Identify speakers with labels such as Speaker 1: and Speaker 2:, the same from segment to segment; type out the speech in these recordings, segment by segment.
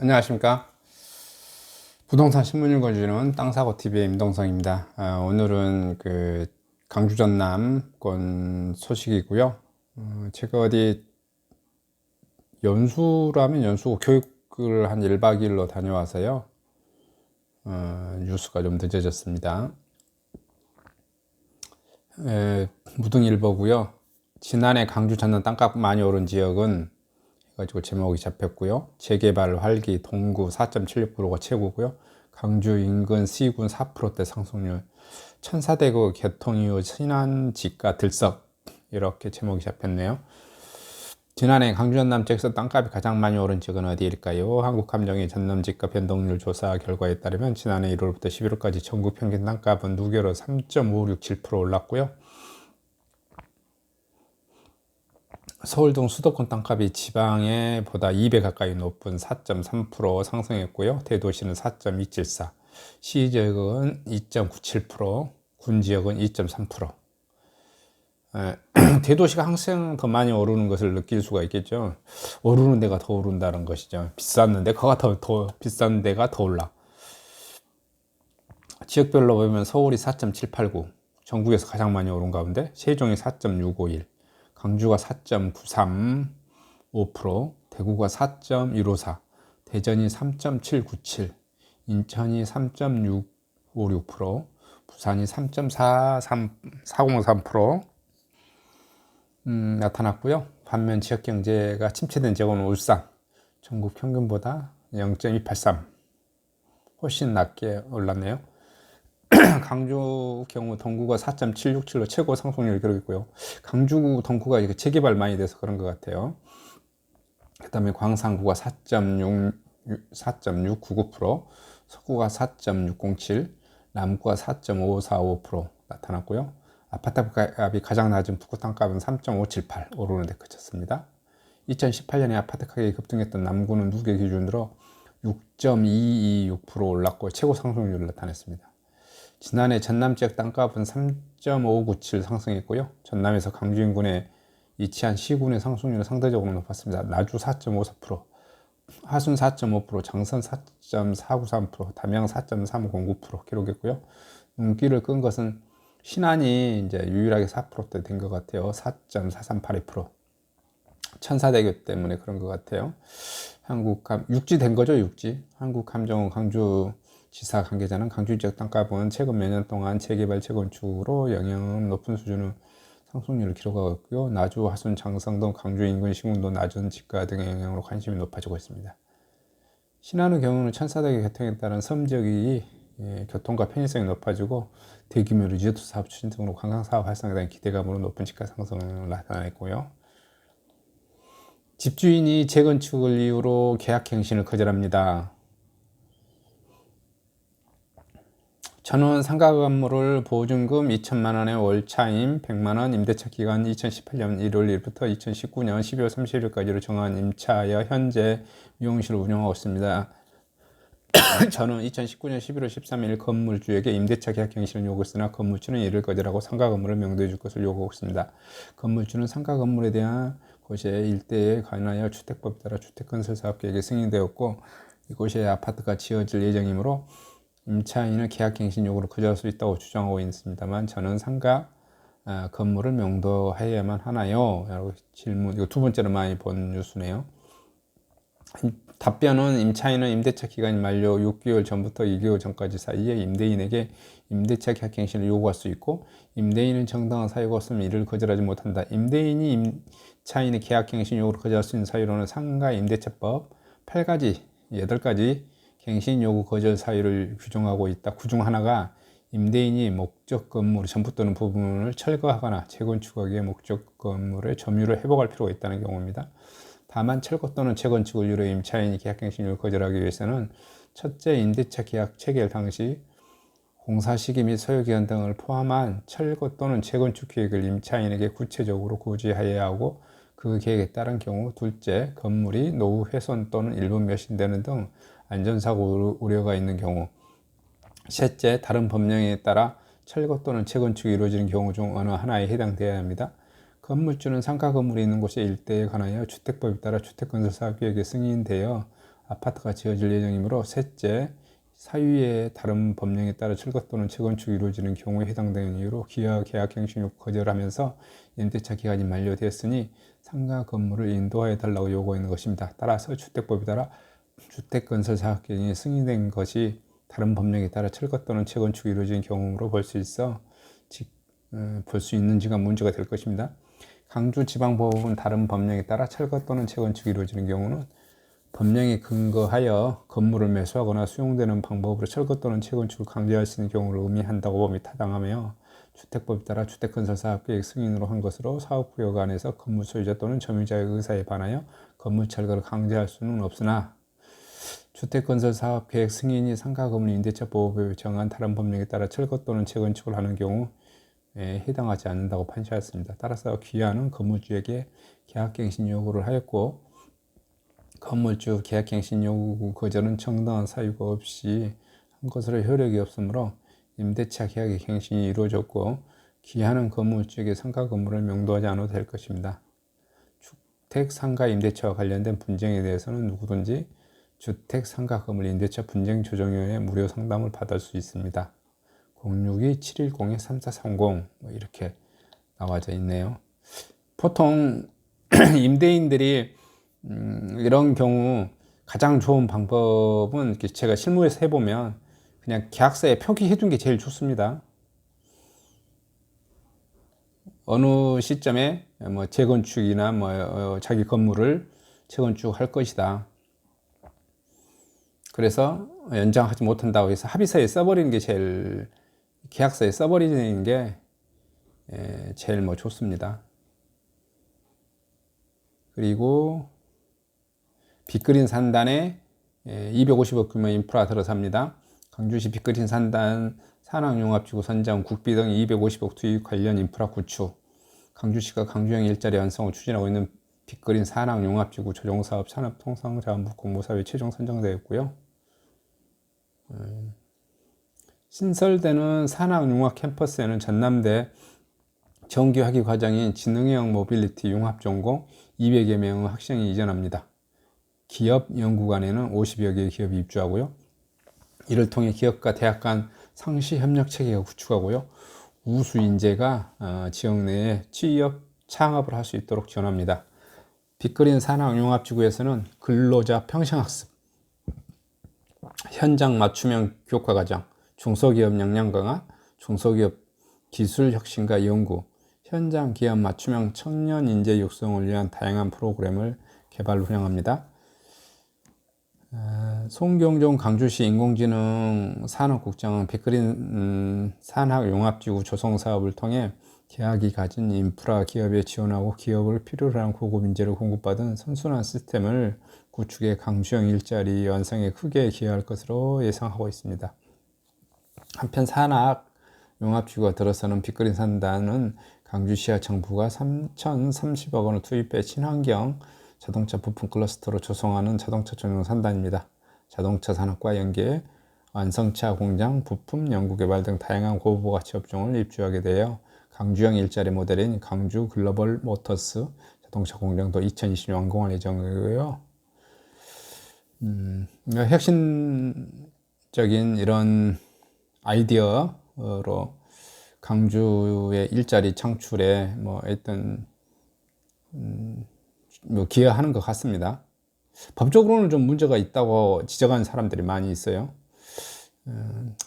Speaker 1: 안녕하십니까. 부동산 신문 읽어주는 땅사고TV의 임동성입니다. 오늘은 강주 전남권 소식이고요. 제가 어디 연수라면 연수 교육을 한 1박 2일로 다녀와서요. 뉴스가 좀 늦어졌습니다. 무등일보고요. 지난해 강주 전남 땅값 많이 오른 지역은 가지고 제목이 잡혔고요. 재개발 활기 동구 4.76%가 최고고요. 강주 인근 C군 4%대 상승률, 천사대교 개통 이후 신안 집가 들썩, 이렇게 제목이 잡혔네요. 지난해 강주 전남 지역에서 땅값이 가장 많이 오른 지역은 어디일까요? 한국감정의 전남 집가 변동률 조사 결과에 따르면 지난해 1월부터 11월까지 전국 평균 땅값은 누계로 3.567% 올랐고요. 서울 등 수도권 땅값이 지방에 보다 2배 가까이 높은 4.3% 상승했고요. 대도시는 4.274, 시지역은 2.97%, 군지역은 2.3%. 대도시가 항상 더 많이 오르는 것을 느낄 수가 있겠죠. 오르는 데가 더 오른다는 것이죠. 비쌌는데 그가 더 비싼 데가 더 올라. 지역별로 보면 서울이 4.789, 전국에서 가장 많이 오른 가운데 세종이 4.651, 강주가 4.935%, 대구가 4.154, 대전이 3.797, 인천이 3.656%, 부산이 3.403% 나타났고요. 반면 지역경제가 침체된 지역은 울산, 전국 평균보다 0.283, 훨씬 낮게 올랐네요. 강주 경우 동구가 4.767로 최고 상승률을 기록했고요. 강주 동구가 재개발 많이 돼서 그런 것 같아요. 그 다음에 광산구가 4.699%, 서구가 4.607, 남구가 4.545% 나타났고요. 아파트 값이 가장 낮은 북구 땅값은 3.578 오르는 데 그쳤습니다. 2018년에 아파트 가격이 급등했던 남구는 누계 기준으로 6.226% 올랐고 최고 상승률을 나타냈습니다. 지난해 전남 지역 땅값은 3.597 상승했고요. 전남에서 강주 인근에 위치한 시군의 상승률은 상대적으로 높았습니다. 나주 4.54%, 하순 4.5%, 장선 4.493%, 담양 4.309% 기록했고요. 눈길을 끈 것은 신안이 이제 유일하게 4%대 된 것 같아요. 4.4382%. 천사대교 때문에 그런 것 같아요. 육지 된 거죠, 육지. 한국감정원 강주 지사 관계자는 강주 지역 땅값은 최근 몇 년 동안 재개발, 재건축으로 영향은 높은 수준의 상승률을 기록하고 있고요. 나주, 하순, 장성 등 강주 인근 시군도 낮은 집가 등의 영향으로 관심이 높아지고 있습니다. 신안의 경우는 천사대교 개통에 따른 섬 지역이 교통과 편의성이 높아지고 대규모 리조트 사업 추진 등으로 관광사업 활성화에 대한 기대감으로 높은 집가 상승을 나타냈고요. 집주인이 재건축을 이유로 계약갱신을 거절합니다. 전원 상가 건물을 보증금 2천만 원에 월차임 100만 원, 임대차 기간 2018년 1월 1일부터 2019년 12월 30일까지로 정한 임차하여 현재 미용실을 운영하고 있습니다. 저는 2019년 11월 13일 건물주에게 임대차 계약 갱신을 요구했으나 건물주는 이를 거절하고 상가 건물을 명도해 줄 것을 요구하고 있습니다. 건물주는 상가 건물에 대한 곳의 일대에 관하여 주택법에 따라 주택건설사업계획이 승인되었고 이곳에 아파트가 지어질 예정이므로 임차인은 계약갱신 요구를 거절할 수 있다고 주장하고 있습니다만 저는 상가 건물을 명도해야만 하나요? 라고 질문, 이거 두 번째로 많이 본 뉴스네요. 답변은 임차인은 임대차 기간이 만료 6개월 전부터 2개월 전까지 사이에 임대인에게 임대차 계약갱신을 요구할 수 있고 임대인은 정당한 사유가 없으면 이를 거절하지 못한다. 임대인이 임차인의 계약갱신 요구를 거절할 수 있는 사유로는 상가 임대차법 8가지, 8가지 갱신 요구 거절 사유를 규정하고 있다. 그중 하나가 임대인이 목적 건물 전부 또는 부분을 철거하거나 재건축하기 위해 목적 건물의 점유를 회복할 필요가 있다는 경우입니다. 다만 철거 또는 재건축을 이유로 임차인이 계약갱신을 거절하기 위해서는 첫째, 임대차 계약 체결 당시 공사 시기 및 소요기간 등을 포함한 철거 또는 재건축 계획을 임차인에게 구체적으로 고지하여야 하고 그 계획에 따른 경우 둘째, 건물이 노후 훼손 또는 일부 멸신되는 등 안전사고 우려가 있는 경우 셋째, 다른 법령에 따라 철거 또는 재건축이 이루어지는 경우 중 어느 하나에 해당되어야 합니다. 건물주는 상가 건물이 있는 곳의 일대에 관하여 주택법에 따라 주택건설사업계획에 승인되어 아파트가 지어질 예정이므로 셋째, 사유의 다른 법령에 따라 철거 또는 재건축이 이루어지는 경우에 해당되는 이유로 기아 계약갱신 요구 거절하면서 임대차 기간이 만료되었으니 상가 건물을 인도하여 달라고 요구하는 것입니다. 따라서 주택법에 따라 주택건설사업계획이 승인된 것이 다른 법령에 따라 철거 또는 재건축이 이루어지는 경우로 볼 수 있는지가 문제가 될 것입니다. 강주지방법은 다른 법령에 따라 철거 또는 재건축이 이루어지는 경우는 법령에 근거하여 건물을 매수하거나 수용되는 방법으로 철거 또는 재건축을 강제할 수 있는 경우를 의미한다고 봄이 타당하며 주택법에 따라 주택건설사업계획 승인으로 한 것으로 사업구역 안에서 건물 소유자 또는 점유자의 의사에 반하여 건물 철거를 강제할 수는 없으나 주택건설사업계획 승인이 상가건물 임대차보호법에 정한 다른 법령에 따라 철거 또는 재건축을 하는 경우에 해당하지 않는다고 판시하였습니다. 따라서 기아는 건물주에게 계약갱신 요구를 하였고 건물주 계약갱신 요구 거절은 정당한 사유가 없이 한 것으로 효력이 없으므로 임대차 계약의 갱신이 이루어졌고 기아는 건물주에게 상가 건물을 명도하지 않아도 될 것입니다. 주택 상가 임대차와 관련된 분쟁에 대해서는 누구든지 주택 상가 건물 임대차 분쟁 조정위원회 무료 상담을 받을 수 있습니다. 062-710-3430 이렇게 나와져 있네요. 보통 임대인들이 이런 경우 가장 좋은 방법은 제가 실무에서 해보면 그냥 계약서에 표기해 둔 게 제일 좋습니다. 어느 시점에 뭐 재건축이나 자기 건물을 재건축할 것이다. 그래서 연장하지 못한다고 해서 합의서에 써버리는 게 계약서에 써버리는 게 제일 좋습니다. 그리고 빅그린 산단에 250억 규모 인프라 들어섭니다. 강주시 빅그린 산단 산학융합지구 선정 국비 등 250억 투입 관련 인프라 구축. 강주시가 강주형 일자리 완성을 추진하고 있는 빅그린 산학융합지구 조정사업 산업통상자원부 공모사업에 최종 선정되었고요. 신설되는 산학융합 캠퍼스에는 전남대 정규학위 과정인 지능형 모빌리티 융합전공 200여 명의 학생이 이전합니다. 기업 연구관에는 50여 개의 기업이 입주하고요. 이를 통해 기업과 대학 간 상시 협력 체계가 구축하고요. 우수 인재가 지역 내에 취업, 창업을 할 수 있도록 지원합니다. 빅그린 산학융합지구에서는 근로자 평생학습, 현장 맞춤형 교과과정, 중소기업 역량 강화, 중소기업 기술 혁신과 연구, 현장 기업 맞춤형 청년 인재 육성을 위한 다양한 프로그램을 개발 운영합니다. 송경종 강주시 인공지능 산업국장은 빅그린 산학융합지구 조성사업을 통해 대학이 가진 인프라 기업에 지원하고 기업을 필요로 하는 고급 인재를 공급받은 선순환 시스템을 구축해 강주형 일자리 완성에 크게 기여할 것으로 예상하고 있습니다. 한편 산학융합지구가 들어서는 빅그린 산단은 강주시와 정부가 3,030억 원을 투입해 친환경 자동차 부품 클러스터로 조성하는 자동차 전용 산단입니다. 자동차 산업과 연계해 완성차 공장, 부품, 연구개발 등 다양한 고부가치 업종을 입주하게 되어 강주형 일자리 모델인 강주 글로벌 모터스 자동차 공장도 2020년 완공할 예정이고요. 핵심적인 이런 아이디어로 강주의 일자리 창출에 기여하는 것 같습니다. 법적으로는 좀 문제가 있다고 지적하는 사람들이 많이 있어요.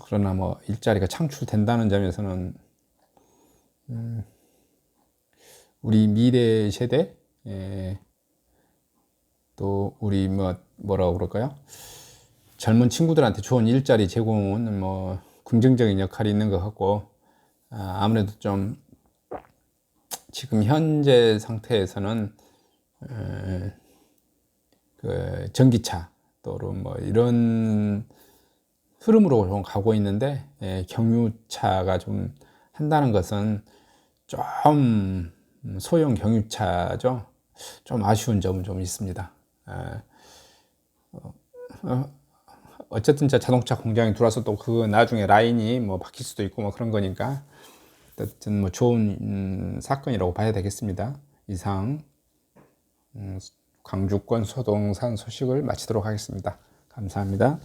Speaker 1: 그러나 일자리가 창출된다는 점에서는 우리 미래 세대 또 우리 뭐라고 그럴까요? 젊은 친구들한테 좋은 일자리 제공은 긍정적인 역할이 있는 것 같고 아무래도 좀 지금 현재 상태에서는 전기차 또는 이런 흐름으로 좀 가고 있는데 경유차가 좀 한다는 것은 좀 소형 경유차죠. 좀 아쉬운 점은 좀 있습니다. 어쨌든 자동차 공장이 들어와서 또 그 나중에 라인이 바뀔 수도 있고 그런 거니까 어쨌든 좋은 사건이라고 봐야 되겠습니다. 이상 광주권 소동산 소식을 마치도록 하겠습니다. 감사합니다.